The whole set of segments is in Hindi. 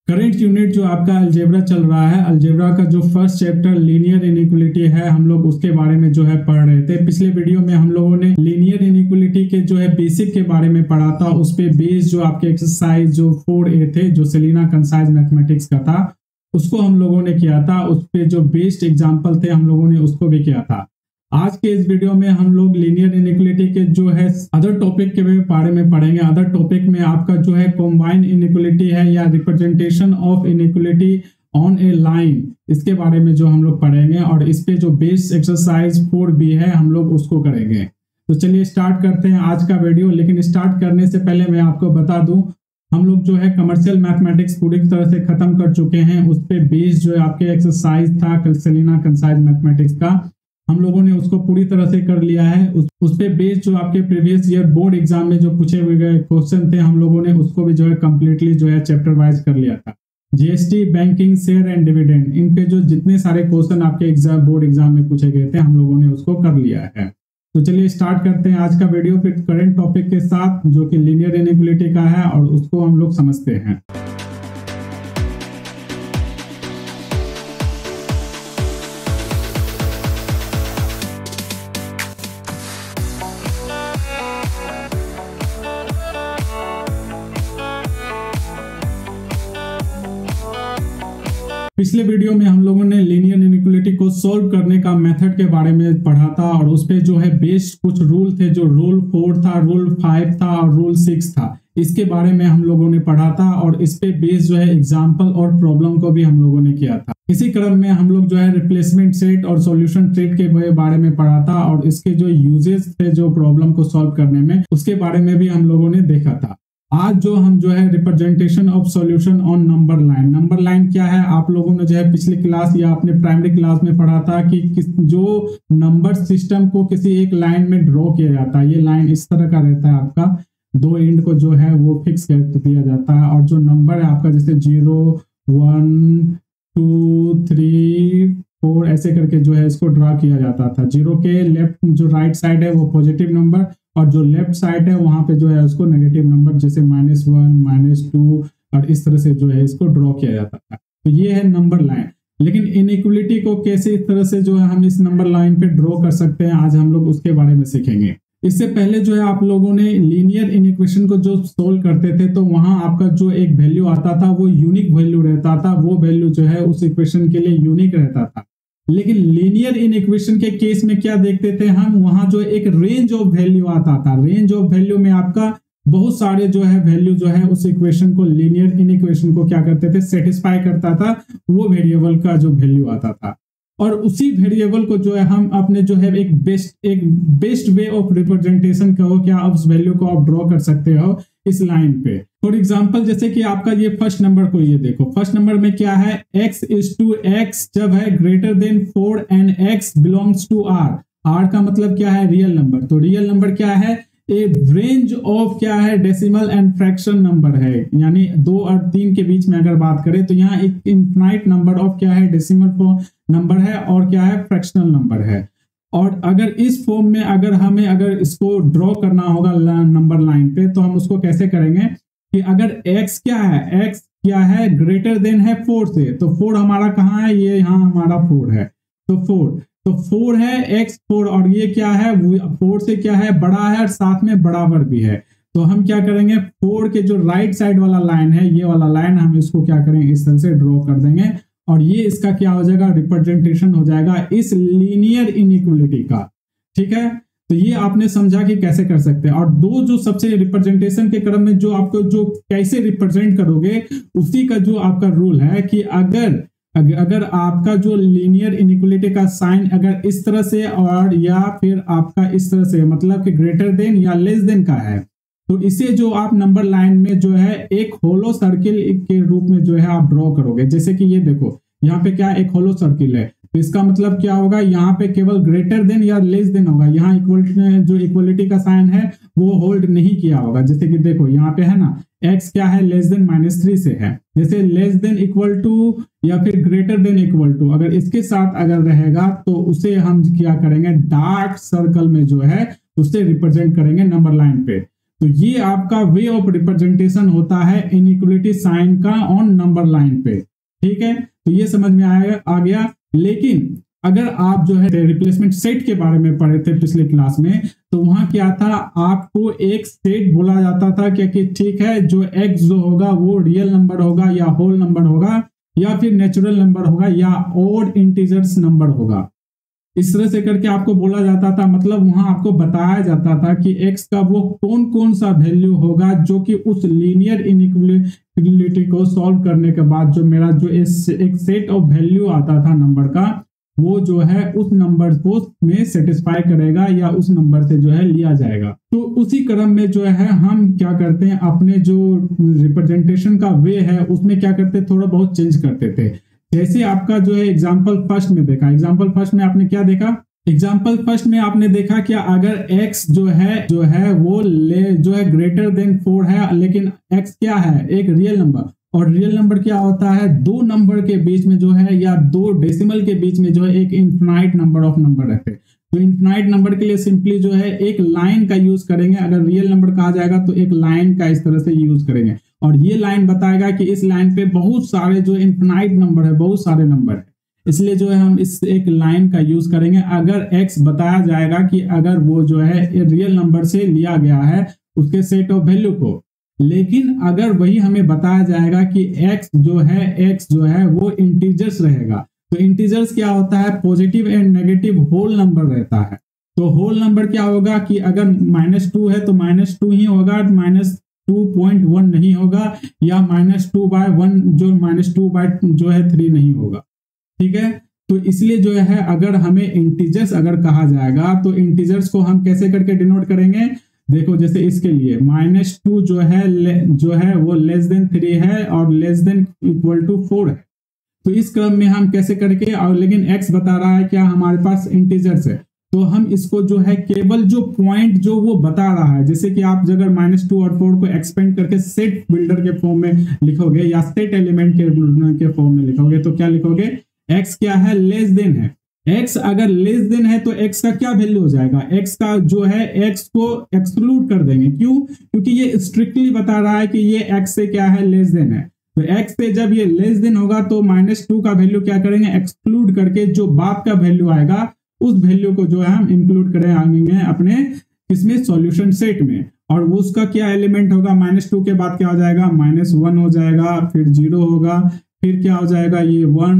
करंट यूनिट जो आपका अलजेब्रा चल रहा है, अलजेब्रा का जो फर्स्ट चैप्टर लीनियर इनइक्वालिटी है, हम लोग उसके बारे में जो है पढ़ रहे थे। पिछले वीडियो में हम लोगों ने लीनियर इनइक्वालिटी के जो है बेसिक के बारे में पढ़ा था। उस पे बेस जो आपके एक्सरसाइज जो 4A थे, जो सेलिना कंसाइज मैथमेटिक्स का था, उसको हम लोगों ने किया था। उस पे जो बेस्ड एग्जाम्पल थे हम लोगों ने उसको भी किया था। आज के इस वीडियो में हम लोग लीनियर इनइक्वालिटी के जो है अदर टॉपिक के बारे में पढ़ेंगे। अदर टॉपिक में आपका जो है कॉम्बाइंड इनइक्वालिटी है या representation of inequality on A line, इसके बारे में जो हम लोग पढ़ेंगे। और इस पे जो बेस एक्सरसाइज 4B है हम लोग उसको करेंगे। तो चलिए स्टार्ट करते हैं आज का वीडियो। लेकिन स्टार्ट करने से पहले मैं आपको बता दूं, हम लोग जो है कमर्शियल मैथमेटिक्स पूरी तरह से खत्म कर चुके हैं। उस पे बेस जो है आपके एक्सरसाइज था सेलिना कंसाइज मैथमेटिक्स का, हम लोगों ने उसको पूरी तरह से कर लिया है। उस पे बेस्ड जो आपके प्रीवियस ईयर बोर्ड एग्जाम में जो पूछे हुए गए क्वेश्चन थे, हम लोगों ने उसको भी जो है कंप्लीटली जो है चैप्टर वाइज कर लिया था। GST, banking, share and dividend, इन पे जो जितने सारे क्वेश्चन आपके बोर्ड एग्जाम में पूछे गए थे, हम लोगों ने उसको कर लिया है। तो चलिए स्टार्ट करते हैं आज का वीडियो फिर करंट टॉपिक के साथ, जो कि लीनियर इनइक्वालिटी का है, और उसको हम लोग समझते हैं। पिछले वीडियो में हम लोगों ने लीनियर इनइक्वालिटी को सॉल्व करने का मेथड के बारे में पढ़ा था, और उस पे जो है बेस्ड कुछ रूल थे, जो रूल 4 था, रूल 5 था और रूल 6 था। इसके बारे में हम लोगों ने पढ़ा था, और इस पे बेस्ड जो है एग्जाम्पल और प्रॉब्लम को भी हम लोगों ने किया था। इसी क्रम में हम लोग जो है रिप्लेसमेंट सेट और सॉल्यूशन सेट के बारे में पढ़ा था, और इसके जो यूजेस थे जो प्रॉब्लम को सॉल्व करने में, उसके बारे में भी हम लोगों ने देखा था। आज जो हम जो है representation of solution on number line, number line क्या है, आप लोगों ने जो है पिछली क्लास या अपने प्राइमरी क्लास में पढ़ा था कि जो नंबर सिस्टम को किसी एक लाइन में ड्रॉ किया जाता है। ये लाइन इस तरह का रहता है, आपका दो एंड को जो है वो फिक्स कर दिया जाता है, और जो नंबर है आपका जैसे 0, 1, 2, 3, 4 ऐसे करके जो है इसको ड्रॉ किया जाता था। 0 के लेफ्ट जो राइट साइड है वो पॉजिटिव नंबर, और जो लेफ्ट साइड है वहां पे जो है उसको नेगेटिव नंबर, जैसे -1, -2, और इस तरह से जो है इसको ड्रॉ किया जाता था। तो ये है नंबर लाइन। लेकिन इनइक्वालिटी को कैसे इस तरह से जो है हम इस नंबर लाइन पे ड्रॉ कर सकते हैं, आज हम लोग उसके बारे में सीखेंगे। इससे पहले जो है आप लोगों ने लीनियर इनइक्वेशन को जो सोल्व करते थे, तो वहां आपका जो एक वैल्यू आता था वो यूनिक वैल्यू रहता था। वो वैल्यू जो है उस इक्वेशन के लिए यूनिक रहता था। लेकिन लीनियर इनइक्वेशन के केस में क्या देखते थे हम, वहां जो एक रेंज ऑफ वैल्यू आता था। रेंज ऑफ वैल्यू में आपका बहुत सारे जो है वैल्यू जो है उस इक्वेशन को, लीनियर इनइक्वेशन को क्या करते थे, सेटिस्फाई करता था। वो वेरिएबल का जो वैल्यू आता था, और उसी वेरिएबल को जो है हम अपने जो है एक बेस्ट वे ऑफ रिप्रेजेंटेशन कहो क्या, उस वैल्यू को आप ड्रॉ कर सकते हो इस लाइन पे। फॉर एग्जांपल जैसे कि आपका ये फर्स्ट नंबर को ये देखो, फर्स्ट नंबर में क्या है, x/x जब है greater than 4 and x belongs to r। r का मतलब क्या है, रियल नंबर। तो रियल नंबर क्या है, ए रेंज ऑफ क्या है, डेसिमल एंड फ्रैक्शन नंबर है। यानी 2 और 3 के बीच में अगर बात करें तो यहाँ एक इनफाइनाइट नंबर ऑफ क्या है, डेसिमल नंबर है, और क्या है, फ्रैक्शनल नंबर है। और अगर इस फॉर्म में अगर इसको ड्रॉ करना होगा नंबर लाइन पे, तो हम उसको कैसे करेंगे कि अगर x क्या है ग्रेटर देन है 4 से, तो 4 हमारा कहाँ है, ये यहाँ हमारा 4 है। तो 4 है x 4, और ये क्या है, 4 से क्या है, बड़ा है, और साथ में बराबर भी है। तो हम क्या करेंगे, 4 के जो राइट साइड वाला लाइन है, ये वाला लाइन हम इसको क्या करेंगे, इस तरह से ड्रॉ कर देंगे, और ये इसका क्या हो जाएगा, रिप्रेजेंटेशन हो जाएगा इस लीनियर इनइक्वालिटी का। ठीक है, तो ये आपने समझा कि कैसे कर सकते हैं। और दो जो सबसे रिप्रेजेंटेशन के क्रम में जो आपको जो कैसे रिप्रेजेंट करोगे, उसी का जो आपका रूल है कि अगर आपका जो लीनियर इनइक्वालिटी का साइन अगर इस तरह से, और या फिर आपका इस तरह से, मतलब कि ग्रेटर देन या लेस देन का है, तो इसे जो आप नंबर लाइन में जो है एक होलो सर्किल के रूप में जो है आप ड्रॉ करोगे। जैसे कि ये देखो, यहाँ पे क्या एक होलो सर्किल है, तो इसका मतलब क्या होगा, यहाँ पे केवल ग्रेटर देन या लेस देन होगा। यहाँ इक्वलिटी का साइन है वो होल्ड नहीं किया होगा। जैसे कि देखो यहाँ पे है ना, x क्या है, लेस देन -3 से है। जैसे लेस देन इक्वल टू या फिर ग्रेटर देन इक्वल टू, अगर इसके साथ अगर रहेगा तो उसे हम क्या करेंगे, डार्क सर्कल में जो है उससे रिप्रेजेंट करेंगे नंबर लाइन पे। तो ये आपका वे ऑफ रिप्रेजेंटेशन होता है इनइक्वलिटी साइन का ऑन नंबर लाइन पे। ठीक है, तो ये समझ में आ गया। लेकिन अगर आप जो है रिप्लेसमेंट सेट के बारे में पढ़े थे पिछले क्लास में, तो वहां क्या था, आपको एक सेट बोला जाता था कि ठीक है, जो x जो होगा वो रियल नंबर होगा या होल नंबर होगा या फिर नेचुरल नंबर होगा या ऑड इंटीजर्स नंबर होगा। इस तरह से करके आपको बोला जाता था, मतलब वहां आपको बताया जाता था कि x का वो कौन कौन सा वैल्यू होगा जो कि उस लीनियर इनइक्वालिटी को सॉल्व करने के बाद जो मेरा जो एक सेट ऑफ वैल्यू आता था नंबर का, वो जो है उस नंबर को में सेटिस्फाई करेगा या उस नंबर से जो है लिया जाएगा। तो उसी क्रम में जो है हम क्या करते हैं, अपने जो रिप्रेजेंटेशन का वे है उसमें क्या करते, थोड़ा बहुत चेंज करते थे। जैसे आपका जो है एग्जाम्पल फर्स्ट में देखा, एग्जाम्पल फर्स्ट में आपने क्या देखा, एग्जाम्पल फर्स्ट में आपने देखा क्या, अगर x जो है वो जो है ग्रेटर देन 4 है, लेकिन x क्या है, एक रियल नंबर, और रियल नंबर क्या होता है, दो नंबर के बीच में जो है या दो डेसिमल के बीच में जो है एक इनफिनाइट नंबर ऑफ नंबर रहते हैं। तो इनफिनाइट नंबर के लिए सिंपली जो है एक लाइन का यूज करेंगे। अगर रियल नंबर कहा जाएगा तो एक लाइन का इस तरह से यूज करेंगे, और ये लाइन बताएगा कि इस लाइन पे बहुत सारे जो इनफिनाइट नंबर है, बहुत सारे नंबर है, इसलिए जो है हम इस एक लाइन का यूज करेंगे। अगर x बताया जाएगा कि अगर वो जो है रियल नंबर से लिया गया है उसके सेट ऑफ वैल्यू को, लेकिन अगर वही हमें बताया जाएगा कि x जो है वो इंटीजर्स रहेगा, तो इंटीजर्स क्या होता है, positive and negative whole number रहता है। तो होल नंबर क्या होगा कि अगर -2 है तो -2 ही होगा, -2.1 नहीं होगा, या -2/1 जो -2 जो है 3 नहीं होगा। ठीक है, तो इसलिए जो है अगर हमें इंटीजर्स अगर कहा जाएगा तो इंटीजर्स को हम कैसे करके डिनोट करेंगे, देखो जैसे इसके लिए -2 जो है वो लेस देन 3 है और लेस देन इक्वल टू 4 है। तो इस क्रम में हम कैसे करके, और लेकिन x बता रहा है क्या, हमारे पास इंटीजर्स है, तो हम इसको जो है केवल जो पॉइंट जो वो बता रहा है, जैसे कि आप अगर -2 और 4 को एक्सपेंड करके सेट बिल्डर के फॉर्म में लिखोगे या सेट एलिमेंट के फॉर्म में लिखोगे, तो क्या लिखोगे, x क्या है, लेस देन है। x अगर लेस देन है तो x का क्या वैल्यू हो जाएगा, x का जो है x को एक्सक्लूड कर देंगे। क्यों, क्योंकि ये स्ट्रिक्टली बता रहा है कि ये x से क्या है, लेस देन है। तो x से जब ये लेस देन होगा तो -2 का वैल्यू क्या करेंगे, एक्सक्लूड करके जो बाद का वैल्यू आएगा उस वैल्यू को जो है हम इंक्लूड करेंगे अपने इसमें सॉल्यूशन सेट में। और उसका क्या एलिमेंट होगा, -2 के बाद क्या हो जाएगा, -1 हो जाएगा, फिर 0 होगा, फिर क्या हो जाएगा, ये 1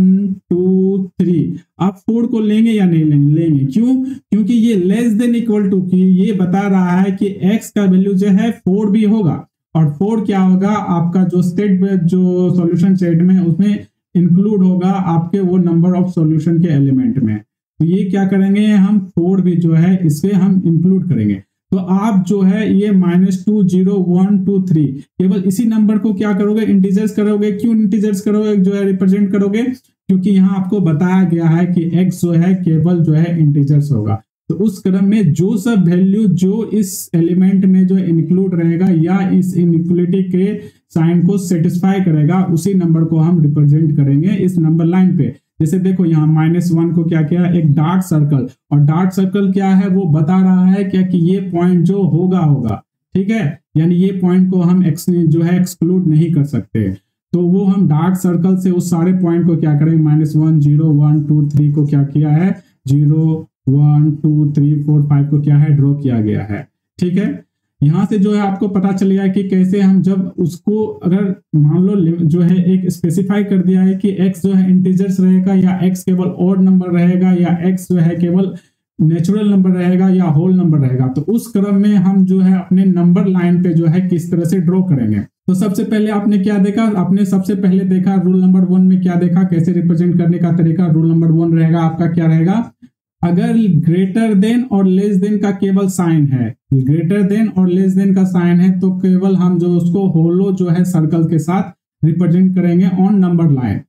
2 3। आप 4 को लेंगे या नहीं लेंगे, क्यों, क्योंकि ये लेस देन इक्वल टू की ये बता रहा है कि x का वैल्यू जो है 4 भी होगा, और 4 क्या होगा, आपका जो सेट जो सॉल्यूशन सेट में उसमें इंक्लूड होगा आपके वो नंबर ऑफ सॉल्यूशन के एलिमेंट में। तो ये क्या करेंगे, हम 4 भी जो है इसे हम इंक्लूड करेंगे। तो आप जो है ये -2 0 1 2 3 केवल इसी नंबर को क्या करोगे, इंटीजर्स करोगे। क्यों इंटीजर्स करोगे, जो है रिप्रेजेंट करोगे, क्योंकि यहाँ आपको बताया गया है कि x जो है केवल जो है इंटीजर्स होगा। तो उस क्रम में जो सब वैल्यू जो इस एलिमेंट में जो इंक्लूड रहेगा या इस इनइक्वालिटी के साइन को सेटिस्फाई करेगा, उसी नंबर को हम रिप्रेजेंट करेंगे इस नंबर लाइन पे। जैसे देखो यहाँ -1 को क्या किया, एक डार्क सर्कल, और डार्क सर्कल क्या है, वो बता रहा है क्या कि ये पॉइंट जो होगा। ठीक है, यानी ये पॉइंट को हम जो है एक्सक्लूड नहीं कर सकते। तो वो हम डार्क सर्कल से उस सारे पॉइंट को क्या करेंगे, -1 0 1 2 3 को क्या किया है, 0 1 2 3 4 5 को क्या है ड्रॉ किया गया है। ठीक है, यहाँ से जो है आपको पता चलेगा कि कैसे हम जब उसको अगर मान लो जो है एक स्पेसिफाई कर दिया है कि x जो है इंटीजर्स रहेगा या x केवल ऑड नंबर रहेगा या x जो है केवल नेचुरल नंबर रहेगा या होल नंबर रहेगा, तो उस क्रम में हम जो है अपने नंबर लाइन पे जो है किस तरह से ड्रॉ करेंगे। तो सबसे पहले आपने क्या देखा, आपने सबसे पहले देखा रूल नंबर 1 में क्या देखा, कैसे रिप्रेजेंट करने का तरीका। रूल नंबर 1 रहेगा आपका क्या रहेगा, अगर ग्रेटर देन और लेस देन का केवल साइन है, ग्रेटर देन और लेस देन का साइन है, तो केवल हम जो उसको होलो जो है सर्कल के साथ रिप्रेजेंट करेंगे ऑन नंबर लाइन।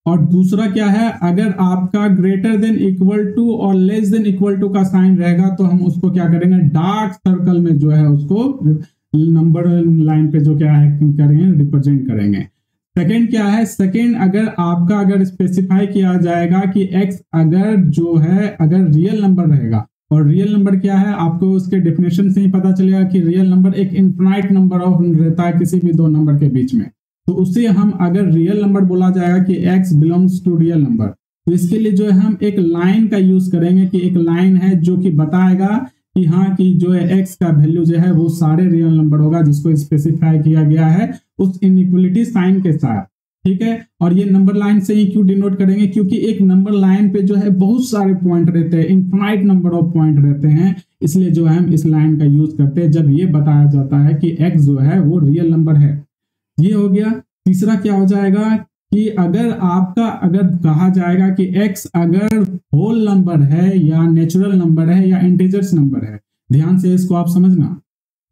और दूसरा क्या है, अगर आपका ग्रेटर देन इक्वल टू और लेस देन इक्वल टू का साइन रहेगा तो हम उसको क्या करेंगे, डार्क सर्कल में जो है उसको नंबर लाइन पे जो क्या है करेंगे, रिप्रेजेंट करेंगे। सेकेंड क्या है, सेकेंड अगर स्पेसिफाई किया जाएगा कि x अगर जो है अगर रियल नंबर रहेगा, और रियल नंबर क्या है, आपको उसके डेफिनेशन से ही पता चलेगा कि रियल नंबर एक इनफाइनाइट नंबर ऑफ रहता है किसी भी दो नंबर के बीच में। तो उससे हम अगर रियल नंबर बोला जाएगा कि x belongs to real number, तो इसके लिए जो है हम एक लाइन का यूज करेंगे कि एक लाइन है जो कि बताएगा कि हाँ कि जो है x का वैल्यू जो है वो सारे रियल नंबर होगा जिसको स्पेसिफाई किया गया है उस इनइक्वलिटी साइन के साथ, ठीक है। और ये नंबर लाइन से ही क्यों डिनोट करेंगे, क्योंकि एक नंबर लाइन पे जो है बहुत सारे पॉइंट रहते हैं, इनफाइनाइट नंबर ऑफ पॉइंट रहते हैं, इसलिए जो है हम इस लाइन का यूज करते हैं जब ये बताया जाता है कि x जो है वो रियल नंबर है। ये हो गया। तीसरा क्या हो जाएगा कि अगर कहा जाएगा कि x अगर होल नंबर है या नेचुरल नंबर है या इंटीजर्स नंबर है, ध्यान से इसको आप समझना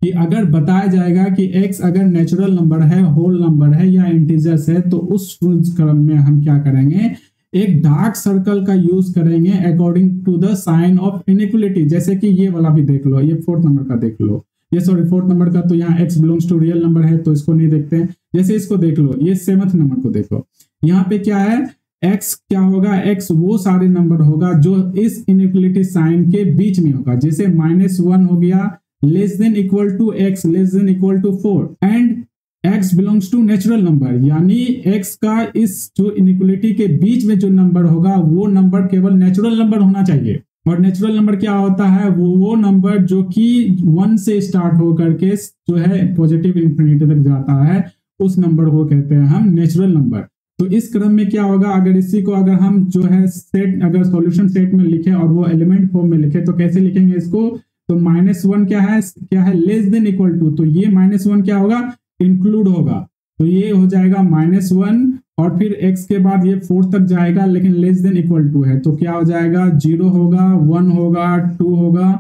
कि अगर बताया जाएगा कि x अगर नेचुरल नंबर है, होल नंबर है या इंटीजर्स है, तो उस क्रम में हम क्या करेंगे, एक डार्क सर्कल का यूज करेंगे according to the sign of inequality. जैसे कि ये वाला भी देख लो, ये फोर्थ नंबर का देख लो, ये सॉरी फोर्थ नंबर का, तो यहाँ x belongs to real number है तो इसको नहीं देखते हैं। जैसे इसको देख लो, ये सेवंथ नंबर को देखो, यहाँ पे क्या है, x क्या होगा, x वो सारे नंबर होगा जो इस इनइक्वलिटी साइन के बीच में होगा। जैसे -1 हो गया, less than equal to x less than equal to 4 and x belongs to natural number, यानी x का इस जो इनइक्वलिटी के बीच में जो नंबर होगा वो नंबर केवल नेचुरल नंबर होना चाहिए। और नेचुरल नंबर क्या होता है, वो नंबर जो कि 1 से स्टार्ट होकर के जो है पॉजिटिव इंफिनिटी तक जाता है, उस नंबर को कहते हैं हम नेचुरल नंबर। तो इस क्रम में क्या होगा, अगर इसी को अगर हम जो है सेट, अगर सॉल्यूशन सेट में लिखे और वो एलिमेंट फॉर्म में लिखे तो कैसे लिखेंगे इसको, तो -1 क्या है लेस देन इक्वल टू, तो ये -1 क्या होगा, इंक्लूड होगा, तो ये हो जाएगा -1 और फिर x के बाद ये 4 तक जाएगा लेकिन लेस देन इक्वल टू है, तो क्या हो जाएगा, 0 होगा, 1 होगा, 2 होगा,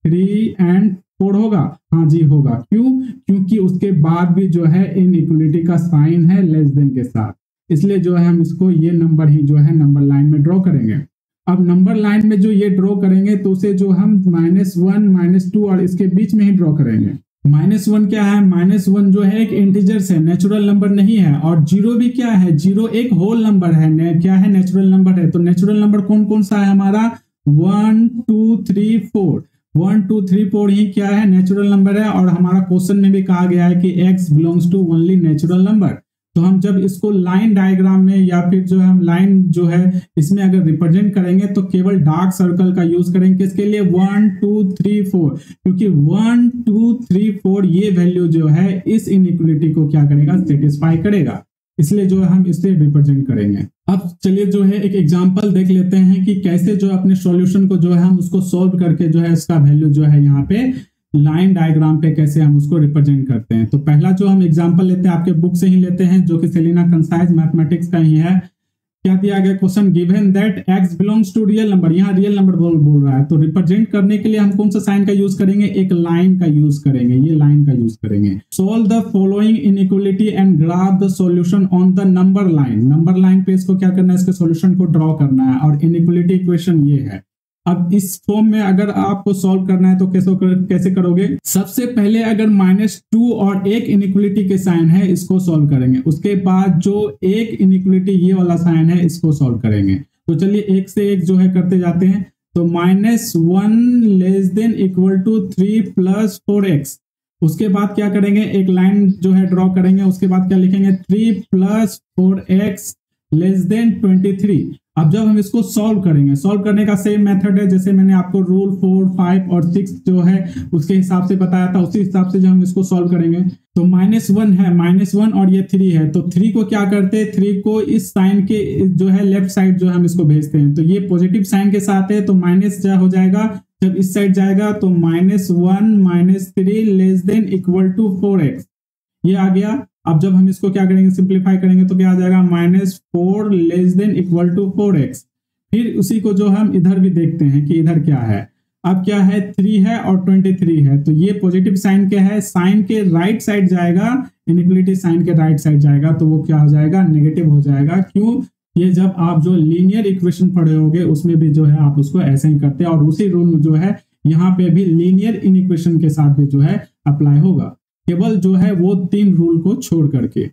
3 एंड 4 होगा। हाँ जी होगा, क्यों, क्योंकि उसके बाद भी जो है इनइक्वलिटी का साइन है लेस देन के साथ, इसलिए जो है हम इसको ये नंबर ही जो है नंबर लाइन में ड्रॉ करेंगे। अब नंबर लाइन में जो ये ड्रॉ करेंगे तो उसे जो हम -1 -2 और इसके बीच में ही ड्रॉ करेंगे। -1 क्या है, -1 जो है एक इंटीजर्स है, नेचुरल नंबर नहीं है, और 0 भी क्या है, 0 एक होल नंबर है, क्या है, नेचुरल नंबर है। तो नेचुरल नंबर कौन कौन सा है हमारा, 1 2 3 4, 1 2 3 4 ही क्या है, नेचुरल नंबर है। और हमारा क्वेश्चन में भी कहा गया है कि x belongs to only natural number. तो हम जब इसको लाइन डायग्राम में या फिर जो है हम लाइन जो है इसमें अगर रिप्रेजेंट करेंगे तो केवल डार्क सर्कल का यूज करेंगे, किसके लिए, 1 2 3 4, क्योंकि 1 2 3 4 ये वैल्यू जो है इस इनइक्वलिटी को क्या करेगा, सेटिस्फाई करेगा, इसलिए जो है हम इसे रिप्रेजेंट करेंगे। अब चलिए जो है एक एग्जांपल देख लेते हैं कि कैसे जो अपने सॉल्यूशन को जो है हम उसको सॉल्व करके जो है इसका वैल्यू जो है यहाँ पे लाइन डायग्राम पे कैसे हम उसको रिप्रेजेंट करते हैं। तो पहला जो हम एग्जांपल लेते हैं आपके बुक से ही लेते हैं, जो कि सेलिना कंसाइज मैथमेटिक्स का ही है। क्या दिया गया question, given that x belongs to real number, यहाँ रियल नंबर बोल रहा है, तो रिप्रेजेंट करने के लिए हम कौन सा साइन का यूज करेंगे, एक लाइन का यूज करेंगे, ये लाइन का यूज करेंगे। Solve the following inequality and graph the solution on the number line, number line पे इसको क्या करना है, इसके सॉल्यूशन को ड्रॉ करना है, और इनइक्वलिटी इक्वेशन ये है। अब इस फॉर्म में अगर आपको सॉल्व करना है तो कैसे करोगे, सबसे पहले अगर -2 और एक इनइक्वलिटी के साइन है इसको सॉल्व करेंगे, उसके बाद जो एक इनइक्वलिटी ये वाला साइन है इसको सॉल्व करेंगे। तो चलिए एक से एक जो है करते जाते हैं। तो -1 less than equal to 3 + 4x, उसके बाद क्या करेंगे, एक लाइन जो है ड्रॉ करेंगे, उसके बाद क्या लिखेंगे, 3 + 4x लेस देन 23। अब जब हम इसको सॉल्व करेंगे, सॉल्व करने का सेम मेथड है जैसे मैंने आपको रूल 4 5 और 6 जो है उसके हिसाब से बताया था, उसी हिसाब से जो हम इसको सॉल्व करेंगे। तो -1 है, -1 और ये 3 है, तो 3 को क्या करते हैं, 3 को इस साइन के जो है लेफ्ट साइड जो हम इसको भेजते हैं, तो ये पॉजिटिव साइन के साथ है, तो माइनस हो जाएगा, जब इस साइड जाएगा तो -1 -3 less than equal to 4x, ये आ गया। अब जब हम इसको क्या करेंगे, सिंप्लीफाई करेंगे तो क्या आ जाएगा, -4 less than equal to 4x। फिर उसी को जो हम इधर भी देखते हैं कि इधर क्या है, अब क्या है, 3 है और 23 है, तो ये पॉजिटिव साइन क्या है, साइन के राइट साइड जाएगा, इनइक्वलिटी साइन के राइट साइड जाएगा, तो वो क्या हो जाएगा, नेगेटिव हो जाएगा। क्यों, ये जब आप जो लीनियर इक्वेशन पढ़े होंगे उसमें भी जो है आप उसको ऐसे ही करते हैं, और उसी रूल में जो है यहाँ पे भी लीनियर इनइक्वेशन के साथ भी जो है अप्लाई होगा, केवल जो है वो 3 रूल को छोड़ करके।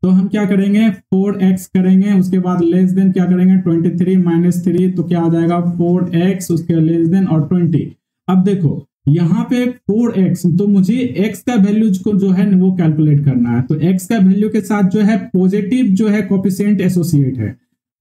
तो हम क्या करेंगे, 4x करेंगे, उसके बाद लेस देन क्या करेंगे, 23 -3, तो क्या आ जाएगा 4x उसके लेस देन और 20, अब देखो यहाँ पे 4x, तो मुझे x का वैल्यू को जो है वो कैलकुलेट करना है। तो x का वैल्यू के साथ जो है पॉजिटिव जो है कोफिशिएंट एसोसिएट है।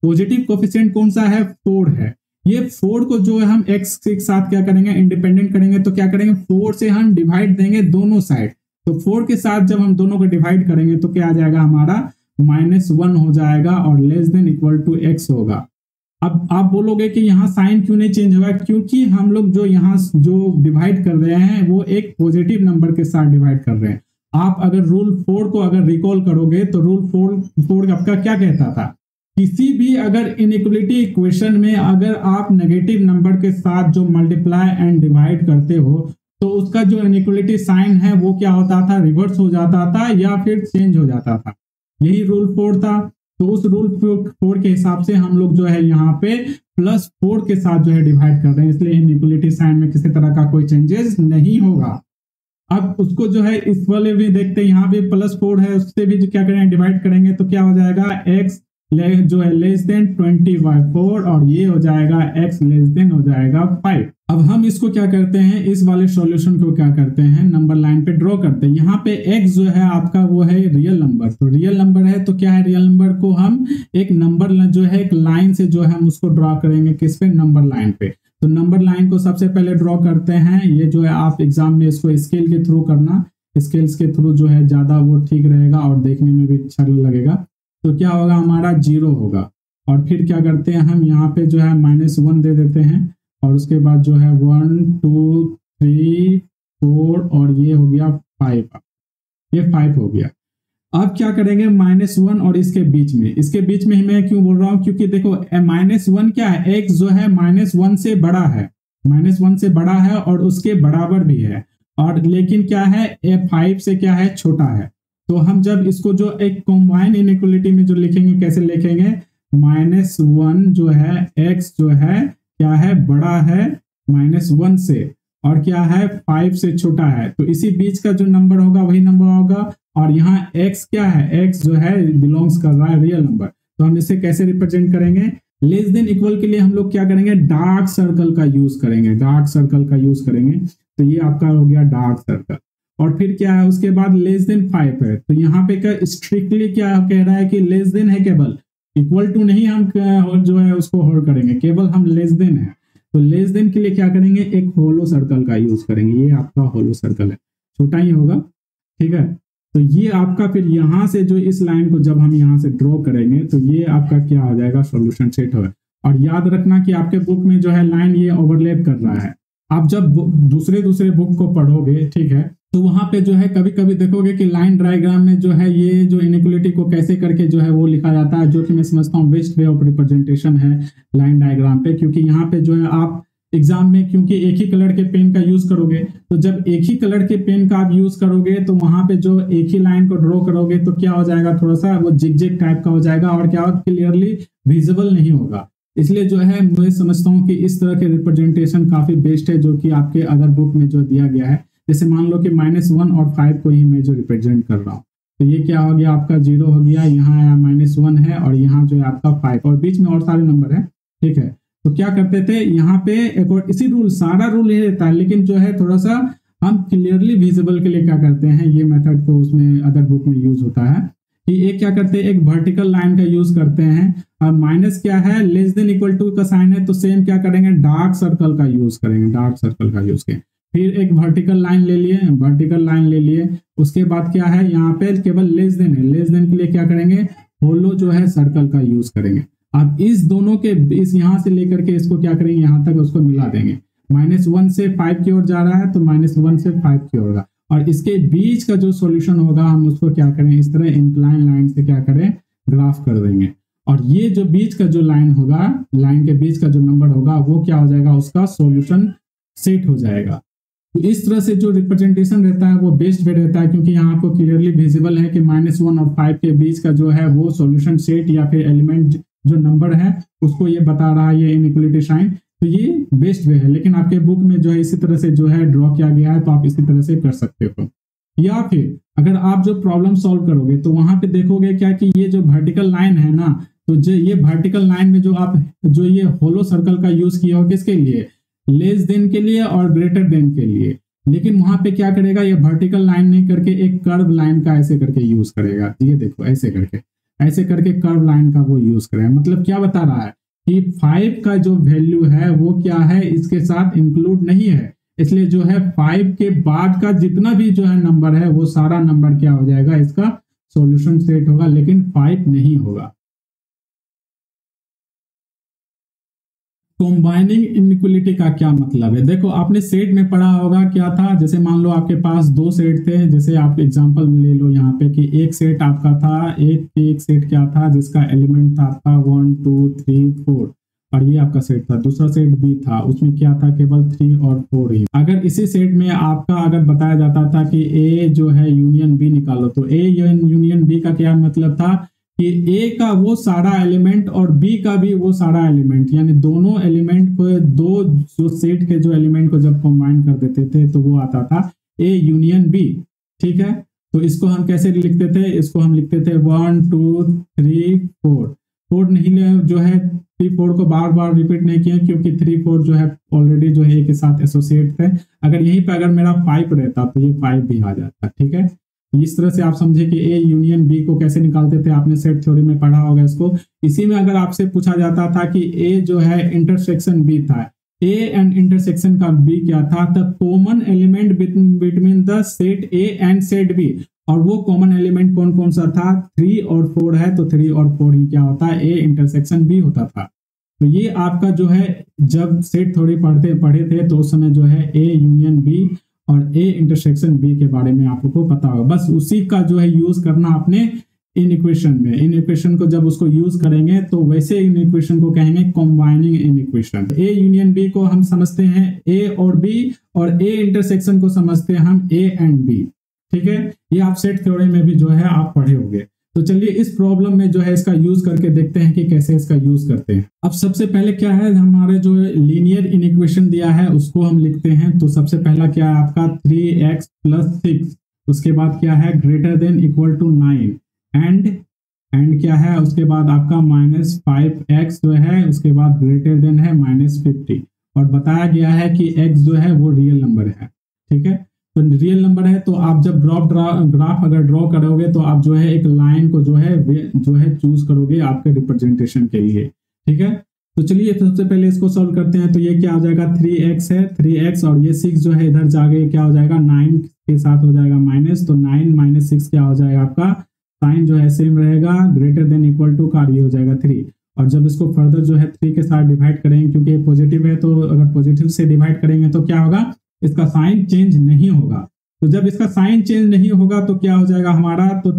पॉजिटिव कोफिशिएंट कौन सा है? 4 है। ये 4 को जो है हम x के साथ क्या करेंगे? इंडिपेंडेंट करेंगे। तो क्या करेंगे? 4 से हम डिवाइड देंगे दोनों साइड। तो 4 के साथ जब हम दोनों को डिवाइड करेंगे तो क्या आ जाएगा हमारा? -1 हो जाएगा और less than equal to x होगा। अब आप बोलोगे कि यहाँ साइन क्यों नहीं चेंज होगा? क्योंकि हम लोग जो यहाँ जो डिवाइड कर रहे हैं वो एक पॉजिटिव नंबर के साथ डिवाइड कर रहे हैं। आप अगर रूल 4 को अगर रिकॉल करोगे तो रूल 4 आपका क्या कहता था? किसी भी अगर इनइक्वलिटी इक्वेशन में अगर आप नेगेटिव नंबर के साथ जो मल्टीप्लाई एंड डिवाइड करते हो तो उसका जो इनइक्वलिटी साइन है वो क्या होता था? रिवर्स हो जाता था या फिर चेंज हो जाता था। यही रूल 4 था। तो उस रूल 4 के हिसाब से हम लोग जो है यहाँ पे +4 के साथ जो है डिवाइड कर रहे हैं, इसलिए इनइक्वलिटी साइन में किसी तरह का कोई चेंजेस नहीं होगा। अब उसको जो है इस वाले भी देखते हैं, यहाँ भी +4 है, उससे भी जो क्या करेंगे? डिवाइड करेंगे तो क्या हो जाएगा? x जो है लेस देन 20/4 और ये हो जाएगा x लेस देन हो जाएगा 5। अब हम इसको क्या करते हैं? इस वाले सॉल्यूशन को क्या करते हैं? नंबर लाइन पे ड्रॉ करते हैं। यहाँ पे x जो है आपका वो है रियल नंबर। तो रियल नंबर है तो क्या है? रियल नंबर को हम एक नंबर जो है एक लाइन से जो है हम उसको ड्रॉ करेंगे। किस पे? नंबर लाइन पे। तो नंबर लाइन को सबसे पहले ड्रॉ करते हैं। ये जो है आप एग्जाम में इसको स्केल के थ्रू करना, स्केल्स के थ्रू जो है ज्यादा वो ठीक रहेगा और देखने में भी अच्छा लगेगा। तो क्या होगा? हमारा 0 होगा। और फिर क्या करते हैं? हम यहाँ पे जो है -1 दे देते हैं और उसके बाद जो है 1 2 3 4 और ये हो गया 5। ये 5 हो गया। अब क्या करेंगे? -1 और इसके बीच में ही मैं क्यों बोल रहा हूँ? क्योंकि देखो -1 क्या है? x जो है -1 से बड़ा है, -1 से बड़ा है और उसके बराबर भी है। और लेकिन क्या है? 5 से क्या है? छोटा है। तो हम जब इसको जो एक कॉम्बाइन इनइक्वलिटी में जो लिखेंगे, कैसे लिखेंगे? -1 जो है x जो है क्या है? बड़ा है -1 से और क्या है? 5 से छोटा है। तो इसी बीच का जो नंबर होगा वही नंबर होगा। और यहाँ x क्या है? x जो है बिलोंग्स कर रहा है रियल नंबर। तो हम इसे कैसे रिप्रेजेंट करेंगे? लेस देन इक्वल के लिए हम लोग क्या करेंगे? डार्क सर्कल का यूज करेंगे। डार्क सर्कल का यूज करेंगे। तो ये आपका हो गया डार्क सर्कल। और फिर क्या है? उसके बाद लेस देन 5 है। तो यहाँ पे क्या स्ट्रिक्टली क्या कह रहा है कि लेस देन है, केवल इक्वल टू नहीं हम जो है उसको होल्ड करेंगे, केवल हम लेस देन है। तो लेस देन के लिए क्या करेंगे? एक होलो सर्कल का यूज करेंगे। ये आपका होलो सर्कल है, छोटा ही होगा, ठीक है। तो ये आपका फिर यहाँ से जो इस लाइन को जब हम यहाँ से ड्रॉ करेंगे तो ये आपका क्या हो जाएगा? सॉल्यूशन सेट होगा। और याद रखना कि आपके बुक में जो है लाइन ये ओवरलैप कर रहा है। आप जब दूसरे बुक को पढ़ोगे, ठीक है, तो वहां पे जो है कभी कभी देखोगे कि लाइन डायग्राम में जो है ये जो इनइक्वलिटी को कैसे करके जो है वो लिखा जाता है, जो कि मैं समझता हूँ बेस्ट वे ऑफ रिप्रेजेंटेशन है लाइन डायग्राम पे। क्योंकि यहाँ पे जो है आप एग्जाम में क्योंकि एक ही कलर के पेन का यूज करोगे, तो जब एक ही कलर के पेन का आप यूज करोगे तो वहां पे जो एक ही लाइन को ड्रॉ करोगे तो क्या हो जाएगा? थोड़ा सा वो जिग टाइप का हो जाएगा और क्या क्लियरली विजिबल नहीं होगा। इसलिए जो है मैं समझता हूँ कि इस तरह के रिप्रेजेंटेशन काफी बेस्ट है, जो कि आपके अदर बुक में जो दिया गया है। जैसे मान लो कि -1 और 5 को ही मैं जो रिप्रेजेंट कर रहा हूँ, तो ये क्या हो गया? आपका 0 हो गया। यहाँ -1 है और यहाँ जो है आपका 5 और बीच में और सारे नंबर है, ठीक है। तो क्या करते थे यहाँ पे एक और इसी रूल, सारा रूल ये रहता है, लेकिन जो है थोड़ा सा हम क्लियरली विजिबल के लिए क्या करते हैं, ये मेथड तो उसमें अदर बुक में यूज होता है कि एक क्या करते हैं, एक वर्टिकल लाइन का यूज करते हैं। और माइनस क्या है? लेस देन इक्वल टू का साइन है, तो सेम क्या करेंगे? डार्क सर्कल का यूज करेंगे। डार्क सर्कल का यूज करें। फिर एक वर्टिकल लाइन ले लिए, उसके बाद क्या है? यहाँ पे केवल लेस देन है। लेस देन के लिए क्या करेंगे? होलो जो है सर्कल का यूज करेंगे। अब इस दोनों के इस यहाँ से लेकर के इसको क्या करेंगे? यहाँ तक उसको मिला देंगे। -1 से 5 की ओर जा रहा है तो -1 से 5 की ओर होगा। और इसके बीच का जो सॉल्यूशन होगा हम उसको क्या करें? इस तरह इंक्लाइन लाइन से क्या करें? ग्राफ कर देंगे। और ये जो बीच का जो लाइन होगा, लाइन के बीच का जो नंबर होगा वो क्या हो जाएगा? उसका सॉल्यूशन सेट हो जाएगा। तो इस तरह से जो रिप्रेजेंटेशन रहता है वो बेस्ट वे रहता है, क्योंकि यहाँ आपको क्लियरली विजिबल है कि -1 और 5 के बीच का जो है वो सॉल्यूशन सेट या फिर एलिमेंट जो नंबर है उसको ये बता रहा है, ये इनइक्वलिटी साइन। तो ये बेस्ट वे है। लेकिन आपके बुक में जो है इसी तरह से जो है ड्रॉ किया गया है, तो आप इसी तरह से कर सकते हो। या फिर अगर आप जो प्रॉब्लम सॉल्व करोगे तो वहां पे देखोगे क्या कि ये जो वर्टिकल लाइन है ना, तो जो ये वर्टिकल लाइन में जो आप जो ये होलो सर्कल का यूज किया हो किसके लिए? लेस देन के लिए और ग्रेटर देन के लिए। लेकिन वहां पे क्या करेगा, ये वर्टिकल लाइन नहीं करके एक कर्व लाइन का ऐसे करके यूज करेगा। ये देखो ऐसे करके कर्व लाइन का वो यूज करेगा। मतलब क्या बता रहा है कि 5 का जो वैल्यू है वो क्या है, इसके साथ इंक्लूड नहीं है। इसलिए जो है 5 के बाद का जितना भी जो है नंबर है वो सारा नंबर क्या हो जाएगा, इसका सॉल्यूशन सेट होगा, लेकिन 5 नहीं होगा। कॉम्बाइनिंग इनइक्वालिटी का क्या मतलब है? देखो आपने सेट में पढ़ा होगा क्या था। जैसे मान लो आपके पास 2 सेट थे, जैसे आप एग्जांपल ले लो यहाँ पे कि एक सेट आपका था, एक सेट क्या था जिसका एलिमेंट था आपका 1 2 3 4, और ये आपका सेट था। दूसरा सेट बी था, उसमें क्या था, केवल 3 और 4 ही। अगर इसी सेट में आपका अगर बताया जाता था कि ए जो है यूनियन बी निकालो, तो ए यूनियन बी का क्या मतलब था कि ए का वो सारा एलिमेंट और बी का भी वो सारा एलिमेंट, यानी दोनों एलिमेंट को, दो जो सेट के जो एलिमेंट को जब कंबाइन कर देते थे तो वो आता था ए यूनियन बी। ठीक है, तो इसको हम कैसे लिखते थे, इसको हम लिखते थे 1 2 3 4। 4 नहीं ले, जो है 3 4 को बार बार रिपीट नहीं किया, क्योंकि 3 4 जो है ऑलरेडी जो है ए के साथ एसोसिएट थे। अगर यहीं पे अगर मेरा 5 रहता तो ये 5 भी आ जाता। ठीक है, इस तरह से आप समझे कि ए यूनियन बी को कैसे निकालते थे, आपने सेट थ्योरी में पढ़ा होगा इसको। इसी में अगर आपसे पूछा जाता था कि ए जो है इंटरसेक्शन बी था, ए एंड इंटरसेक्शन का बी क्या था, the common element between the set A and set B, और वो कॉमन एलिमेंट कौन कौन सा था, 3 और 4 है, तो 3 और 4 ही क्या होता है, ए इंटरसेक्शन बी होता था। तो ये आपका जो है जब सेट थ्योरी पढ़े थे तो उस समय जो है ए यूनियन बी और ए इंटरसेक्शन बी के बारे में आप लोग को पता होगा। बस उसी का जो है यूज करना आपने इन इक्वेशन में। इन इक्वेशन को जब उसको यूज करेंगे तो वैसे इन इक्वेशन को कहेंगे combining inequation. A union B को हम समझते हैं ए और बी, और ए इंटरसेक्शन को समझते हैं हम ए एंड बी। ठीक है, ये आप सेट थ्योरी में भी जो है आप पढ़े होंगे। तो चलिए इस प्रॉब्लम में जो है इसका यूज करके देखते हैं कि कैसे इसका यूज करते हैं। अब सबसे पहले क्या है, हमारे जो लीनियर इनइक्वेशन दिया है उसको हम लिखते हैं। तो सबसे पहला क्या है आपका 3x + 6, उसके बाद क्या है greater than equal to 9, and क्या है उसके बाद आपका -5x जो है, उसके बाद ग्रेटर देन है -50, और बताया गया है कि x जो है वो रियल नंबर है। ठीक है, तो रियल नंबर है, तो आप जब ग्राफ अगर ड्रॉ करोगे तो आप जो है एक लाइन को जो है चूज करोगे आपके रिप्रेजेंटेशन के लिए। ठीक है, तो चलिए सबसे पहले इसको सॉल्व करते हैं। तो ये क्या हो जाएगा, 3x है, 3x और ये 6 जो है इधर जाके क्या हो जाएगा, 9 के साथ हो जाएगा माइनस, तो 9 - 6 क्या हो जाएगा आपका, साइन जो है सेम रहेगा, ग्रेटर देन इक्वल टू का ये हो जाएगा 3। और जब इसको फर्दर जो है 3 के साथ डिवाइड करेंगे, क्योंकि पॉजिटिव है तो अगर पॉजिटिव से डिवाइड करेंगे तो क्या होगा, इसका साइन चेंज नहीं होगा। तो जब इसका साइन चेंज नहीं होगा तो क्या हो जाएगा हमारा, तो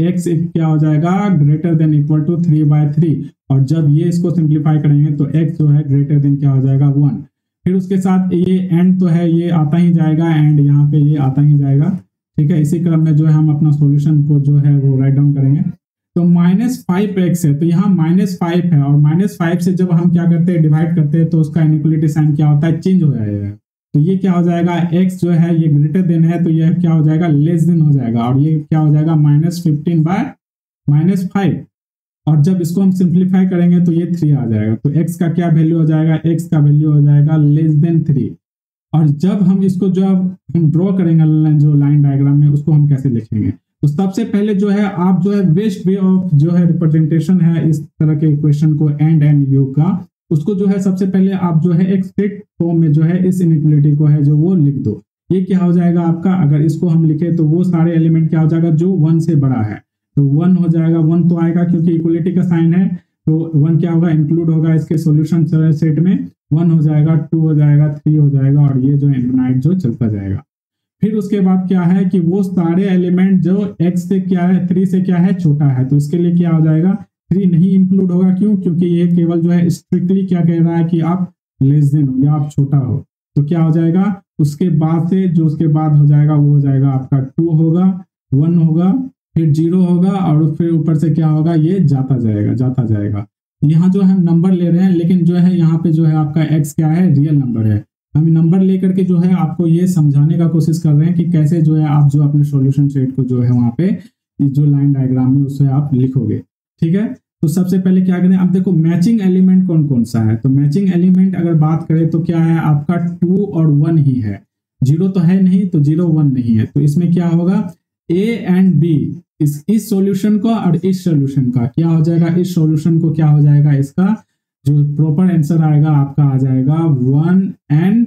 x क्या हो जाएगा, ग्रेटर देन इक्वल टू 3/3, और जब ये इसको सिंप्लीफाई करेंगे तो x जो है ग्रेटर देन क्या हो जाएगा 1। फिर उसके साथ ये एंड तो है, ये आता ही जाएगा, एंड यहाँ पे ये आता ही जाएगा। ठीक है, इसी क्रम में जो है हम अपना सॉल्यूशन को जो है वो राइट डाउन करेंगे। तो -5x है, तो यहाँ -5 है, और -5 से जब हम क्या करते हैं डिवाइड करते हैं तो उसका इनइक्वालिटी साइन क्या होता है, चेंज हो जाएगा। तो ये क्या हो जाएगा, x जो है ये ग्रेटर देन है, तो यह क्या हो जाएगा, लेस देन हो जाएगा, और ये क्या हो जाएगा -15/-5। और जब इसको हम सिंप्लीफाई करेंगे तो ये 3 आ जाएगा। तो x का क्या वैल्यू हो जाएगा, x का वैल्यू हो जाएगा लेस देन 3। और जब हम इसको जब हम ड्रॉ करेंगे जो लाइन डायग्राम में, उसको हम कैसे लिखेंगे, तो सबसे पहले जो है आप जो है बेस्ट वे ऑफ जो है रिप्रेजेंटेशन है इस तरह के इक्वेशन को एंड यू का, उसको जो है सबसे पहले आप जो है एक स्ट्रिक्ट फॉर्म में जो है इस इनइक्वालिटी को है जो वो लिख दो। ये क्या हो जाएगा आपका, अगर इसको हम लिखे तो वो सारे एलिमेंट क्या हो जाएगा जो 1 से बड़ा है, तो 1 हो जाएगा, 1 तो आएगा क्योंकि इक्वालिटी का साइन है, तो 1 क्या होगा, इंक्लूड होगा इसके सॉल्यूशन सेट में, 1 हो जाएगा, 2 हो जाएगा, 3 हो जाएगा, और ये जो इनफिनाइट जो चलता जाएगा। फिर उसके बाद क्या है कि वो सारे एलिमेंट जो x से क्या है, 3 से क्या है, छोटा है, तो इसके लिए क्या हो जाएगा, 3 नहीं इंक्लूड होगा। क्यों, क्योंकि ये केवल जो है स्ट्रिक्टली क्या कह रहा है कि आप लेस देन हो या आप छोटा हो। तो क्या हो जाएगा, उसके बाद से जो उसके बाद हो जाएगा वो हो जाएगा आपका 2 होगा, 1 होगा, फिर 0 होगा, और फिर ऊपर से क्या होगा, ये जाता जाएगा। यहाँ जो हम नंबर ले रहे हैं, लेकिन जो है यहाँ पे जो है आपका x क्या है, रियल नंबर है। हम नंबर लेकर के जो है आपको ये समझाने का कोशिश कर रहे हैं कि कैसे जो है आप जो अपने सॉल्यूशन सेट को जो है वहाँ पे जो लाइन डायग्राम में उससे आप लिखोगे। ठीक है, तो सबसे पहले क्या करें, अब देखो मैचिंग एलिमेंट कौन कौन सा है। तो मैचिंग एलिमेंट अगर बात करें तो क्या है आपका 2 और 1 ही है, 0 तो है नहीं, तो 0 1 नहीं है। तो इसमें क्या होगा A एंड B, इस सॉल्यूशन को और इस सॉल्यूशन का क्या हो जाएगा, इस सॉल्यूशन को क्या हो जाएगा, इसका जो प्रॉपर आंसर आएगा आपका आ जाएगा 1 एंड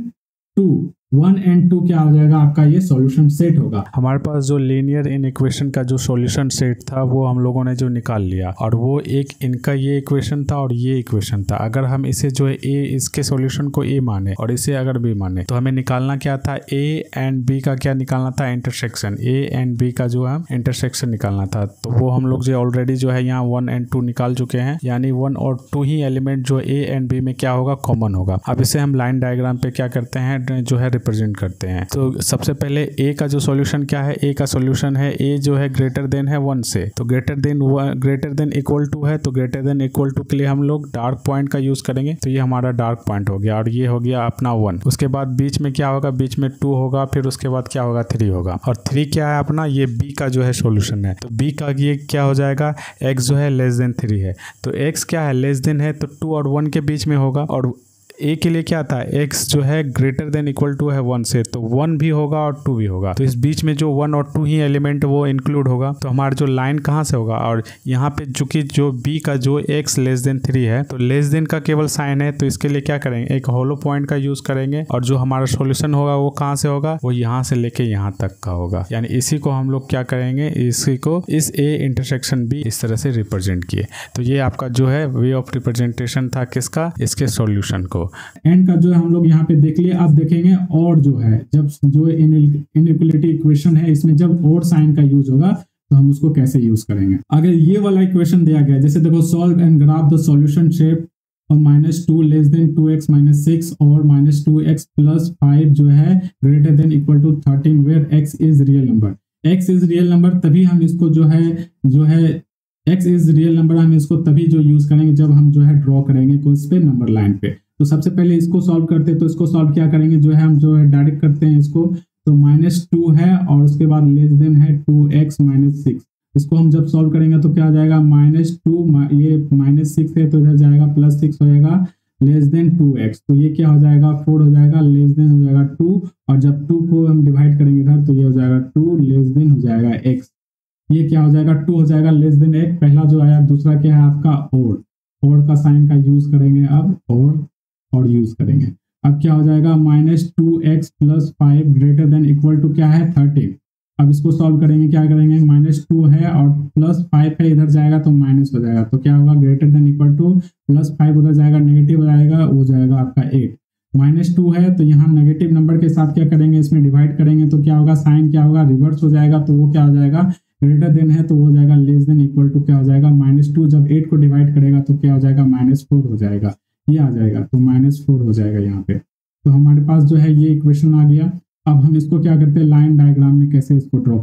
2। 1 एंड 2 क्या हो जाएगा आपका, ये सॉल्यूशन सेट होगा। हमारे पास जो लीनियर इनइक्वेशन का जो सॉल्यूशन सेट था वो हम लोगों ने जो निकाल लिया, और वो एक इनका ये इक्वेशन था और ये इक्वेशन था। अगर हम इसे जो है ए, इसके सॉल्यूशन को ए माने और इसे अगर बी माने, तो हमें निकालना क्या था, ए एंड बी का क्या निकालना था, इंटरसेक्शन। ए एंड बी का जो है इंटरसेक्शन निकालना था। तो वो हम लोग जो ऑलरेडी जो है यहाँ 1 एंड 2 निकाल चुके हैं, यानी 1 और 2 ही एलिमेंट जो ए एंड बी में क्या होगा, कॉमन होगा। अब इसे हम लाइन डायग्राम पे क्या करते हैं, जो है रिप्रेजेंट करते हैं। तो सबसे पहले ए का जो सॉल्यूशन क्या है, ए का सॉल्यूशन है ए जो है ग्रेटर देन है 1 से, तो ग्रेटर देन इक्वल टू है, तो ग्रेटर देन इक्वल टू के लिए हम लोग डार्क पॉइंट का यूज करेंगे। तो ये हमारा डार्क पॉइंट हो गया और ये हो गया अपना 1। उसके बाद बीच में क्या होगा, बीच में 2 होगा, फिर उसके बाद क्या होगा 3 होगा, और 3 क्या है अपना, ये बी का जो है सॉल्यूशन है। तो बी का ये क्या हो जाएगा, x जो है लेस देन 3 है, तो x क्या है, लेस देन है, तो 2 और 1 के बीच में होगा। और ए के लिए क्या था, x जो है ग्रेटर देन इक्वल टू है 1 से, तो 1 भी होगा और 2 भी होगा। तो इस बीच में जो 1 और 2 ही एलिमेंट वो इंक्लूड होगा। तो हमारा जो लाइन कहाँ से होगा, और यहाँ पे चूंकि जो b का जो x लेस देन 3 है, तो लेस देन का केवल साइन है, तो इसके लिए क्या करेंगे, एक होलो पॉइंट का यूज करेंगे, और जो हमारा सॉल्यूशन होगा वो कहाँ से होगा, वो यहाँ से लेके यहाँ तक का होगा। यानी इसी को हम लोग क्या करेंगे, इसी को इस a इंटरसेक्शन b इस तरह से रिप्रेजेंट किए। तो ये आपका जो है वे ऑफ रिप्रेजेंटेशन था किसका, इसके सॉल्यूशन को। एंड का जो है हम लोग यहाँ पे देख लिए। अब देखेंगे और जो है, जब जो इनइक्वालिटी इक्वेशन है इसमें जब और साइन का यूज होगा तो हम उसको कैसे यूज करेंगे। अगर ये वाला इक्वेशन दिया गया, जैसे देखो solve and graph the solution shape और -2 लेस देन 2x - 6 और -2x + 5 जो है greater than equal to 13 where x is real number. x is real number तभी हम इसको जो है x इज रियल नंबर हम इसको तभी जो यूज करेंगे जब हम जो है ड्रॉ करेंगे कोई पे नंबर लाइन पे। तो सबसे पहले इसको सॉल्व करते हैं। तो इसको सॉल्व क्या करेंगे, जो है हम जो है डायरेक्ट करते हैं इसको। तो -2 है और उसके बाद लेस देन है 2x - 6। इसको हम जब सॉल्व करेंगे तो क्या आ जाएगा, -2 ये -6 है तो इधर जाएगा +6 हो जाएगा लेस देन 2x। तो ये क्या हो जाएगा 4 हो जाएगा, लेस देन हो जाएगा 2, और जब 2 को हम डिवाइड करेंगे इधर तो ये हो जाएगा 2 लेस देन हो जाएगा x। ये क्या हो जाएगा 2 हो जाएगा लेस देन x, पहला जो आया। दूसरा क्या है आपका और का साइन का यूज करेंगे अब, और यूज करेंगे। अब क्या हो जाएगा -2x + 5 greater than equal to क्या है 13। अब इसको सॉल्व करेंगे, क्या करेंगे, -2 है और +5 है, इधर जाएगा तो माइनस हो जाएगा। तो क्या होगा ग्रेटर देन इक्वल टू +5 उधर जाएगा नेगेटिव हो जाएगा, वो जाएगा आपका 8। -2 है तो यहाँ नेगेटिव नंबर के साथ क्या करेंगे, इसमें डिवाइड करेंगे तो क्या होगा, साइन क्या होगा रिवर्स हो जाएगा। तो वो क्या हो जाएगा, ग्रेटर देन है तो वो जाएगा लेस देन इक्वल टू क्या हो जाएगा -2। जब 8 को डिवाइड करेगा तो क्या हो जाएगा -4 हो जाएगा, ये आ जाएगा। तो -4 हो जाएगा यहाँ पे। तो हमारे पास जो है ये इक्वेशन आ गया। अब हम इसको क्या करते हैं, लाइन डायग्राम में कैसे इसको ड्रॉ।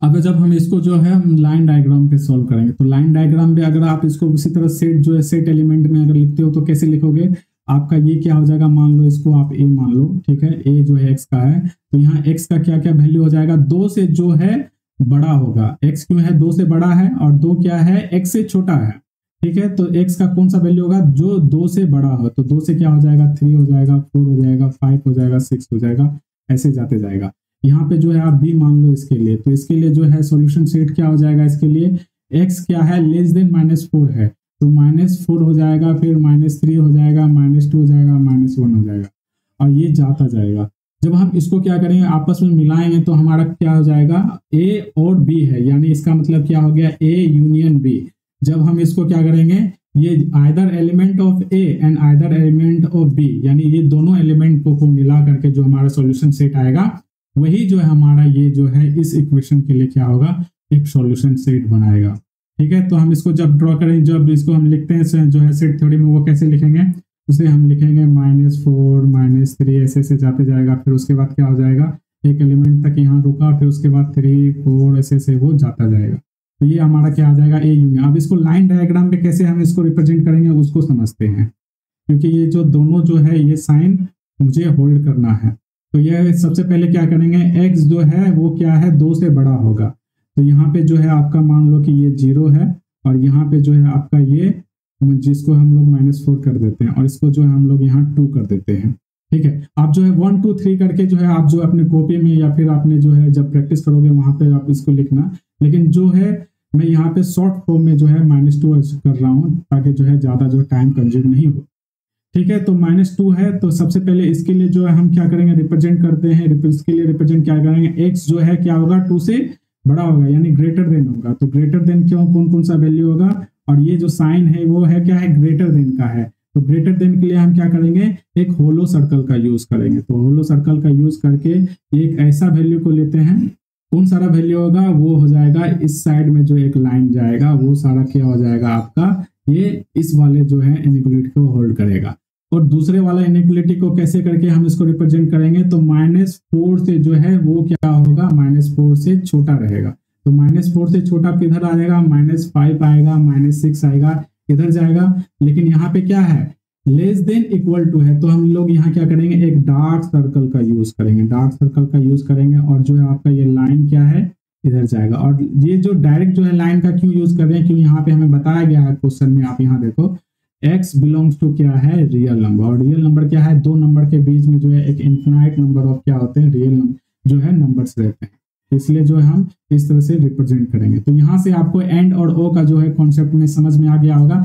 अब जब हम इसको जो है हम लाइन डायग्राम पे सॉल्व करेंगे, तो लाइन डायग्राम पे अगर आप इसको उसी तरह सेट जो है सेट एलिमेंट में अगर लिखते हो तो कैसे लिखोगे, आपका ये क्या हो जाएगा, मान लो इसको आप a मान लो, ठीक है। a जो है x का है, तो यहाँ x का क्या क्या वैल्यू हो जाएगा, 2 से जो है बड़ा होगा। x क्यों है, 2 से बड़ा है, और 2 क्या है, x से छोटा है, ठीक है। तो x का कौन सा वैल्यू होगा, जो 2 से बड़ा हो। तो 2 से क्या हो जाएगा 3 हो जाएगा, 4 हो जाएगा, 5 हो जाएगा, 6 हो जाएगा, ऐसे जाते जाएगा। यहाँ पे जो है आप b मान लो इसके लिए। तो इसके लिए जो है सॉल्यूशन सेट क्या हो जाएगा, इसके लिए x क्या है लेस देन -4 है, तो -4 हो जाएगा, फिर -3 हो जाएगा, -2 हो जाएगा, -1 हो जाएगा, और ये जाता जाएगा। जब हम इसको क्या करेंगे, आपस में मिलाएंगे तो हमारा क्या हो जाएगा, a और b है, यानी इसका मतलब क्या हो गया, a यूनियन b। जब हम इसको क्या करेंगे, ये either element of a and either element of b, यानी ये दोनों एलिमेंट को मिला करके जो हमारा सॉल्यूशन सेट आएगा, वही जो है हमारा ये जो है इस इक्वेशन के लिए क्या होगा, एक सॉल्यूशन सेट बनाएगा, ठीक है। तो हम इसको जब ड्रॉ करेंगे, जब इसको हम लिखते हैं जो है सेट थ्योरी में, वो कैसे लिखेंगे, उसे हम लिखेंगे -4 -3 ऐसे ऐसे जाते जाएगा। फिर उसके बाद क्या हो जाएगा, एक एलिमेंट तक यहाँ रुका, फिर उसके बाद 3 4 ऐसे ऐसे वो जाता जाएगा। तो ये हमारा क्या आ जाएगा, a यूनियन। अब इसको लाइन डायग्राम पे कैसे हम इसको रिप्रेजेंट करेंगे उसको समझते हैं, क्योंकि ये जो दोनों जो है ये साइन मुझे होल्ड करना है। तो ये सबसे पहले क्या करेंगे, x जो है वो क्या है 2 से बड़ा होगा। तो यहाँ पे जो है आपका मान लो कि ये 0 है, और यहाँ पे जो है आपका ये जिसको हम लोग -4 कर देते हैं और इसको जो है हम लोग यहाँ 2 कर देते हैं। ठीक है, आप जो है 1 2 3 करके जो है आप जो अपने कॉपी में या फिर आपने जो है जब प्रैक्टिस करोगे वहां पे आप इसको लिखना, लेकिन जो है मैं यहाँ पे शॉर्ट फॉर्म में जो है -2 कर रहा हूँ ताकि जो है ज्यादा जो टाइम कंज्यूम नहीं हो। ठीक है, तो -2 है तो सबसे पहले इसके लिए जो है हम क्या करेंगे, रिप्रेजेंट करते हैं। इसके लिए रिप्रेजेंट क्या करेंगे, x जो है क्या होगा 2 से बड़ा होगा यानी ग्रेटर देन होगा। तो ग्रेटर देन क्यों, कौन कौन सा वैल्यू होगा, और ये जो साइन है वो है क्या है, ग्रेटर देन का है। तो ग्रेटर देन के लिए हम क्या करेंगे, एक होलो सर्कल का यूज करेंगे। तो होलो सर्कल का यूज करके एक ऐसा वैल्यू को लेते हैं, कौन सारा वैल्यू होगा, वो हो जाएगा इस साइड में जो एक लाइन जाएगा वो सारा क्या हो जाएगा आपका, ये इस वाले जो है इनइक्वालिटी को होल्ड करेगा। और दूसरे वाला इनइक्वालिटी को कैसे करके हम इसको रिप्रेजेंट करेंगे, तो -4 से जो है वो क्या होगा, -4 से छोटा रहेगा। तो -4 से छोटा किधर आ जाएगा, -5 आएगा, -6 आएगा, इधर जाएगा। लेकिन यहाँ पे क्या है, लेस देन इक्वल टू है, तो हम लोग यहाँ क्या करेंगे, एक डार्क सर्कल का यूज करेंगे। डार्क सर्कल का यूज करेंगे और जो है आपका ये लाइन क्या है, इधर जाएगा। और ये जो डायरेक्ट जो है लाइन का क्यों यूज कर रहे हैं, क्यों यहाँ पे हमें बताया गया है क्वेश्चन में, आप यहाँ देखो x बिलोंग्स टू क्या है, रियल नंबर। और रियल नंबर क्या है, दो नंबर के बीच में जो है एक इनफिनाइट नंबर ऑफ क्या होते हैं, रियल जो है नंबर्स रहते हैं। इसलिए जो है हम इस तरह से रिप्रेजेंट करेंगे। तो यहाँ से आपको एंड और ओ का जो है कॉन्सेप्ट में समझ में आ गया होगा।